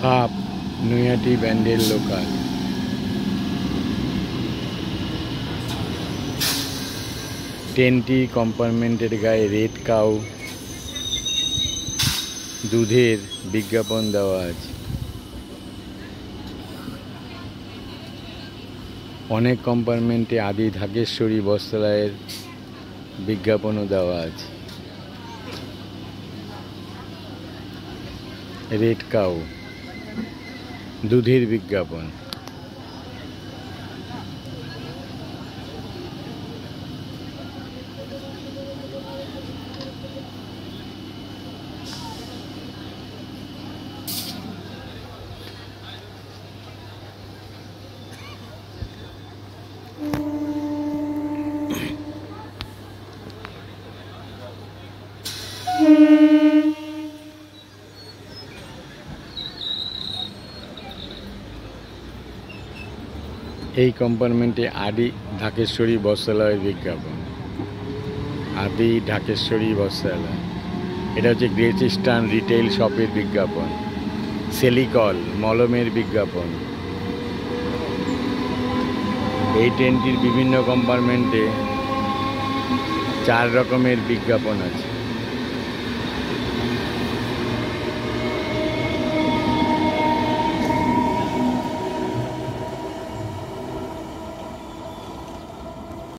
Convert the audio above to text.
Half Naihati Bandel local. ট্রেনটি কম্পার্টমেন্টের গায়ে red cow দুধের বিজ্ঞাপন দেওয়া আছে। অনেক কম্পার্টমেন্টে আদি ঢাকেশ্বরী বস্ত্রালয়ের বিজ্ঞাপনও দেওয়া আছে। রেড কাউ দুধের বিজ্ঞাপন। এই কম্পার্টমেন্টে আদি ঢাকেশ্বরী বস্ত্রালয়ের বিজ্ঞাপন। আদি ঢাকেশ্বরী বস্ত্রালয়, এটা হচ্ছে গ্রেট ইস্টার্ন রিটেল শপের বিজ্ঞাপন। সেলিকল মলমের বিজ্ঞাপন। এই ট্রেনটির বিভিন্ন কম্পার্টমেন্টে 4 রকমের বিজ্ঞাপন আছে।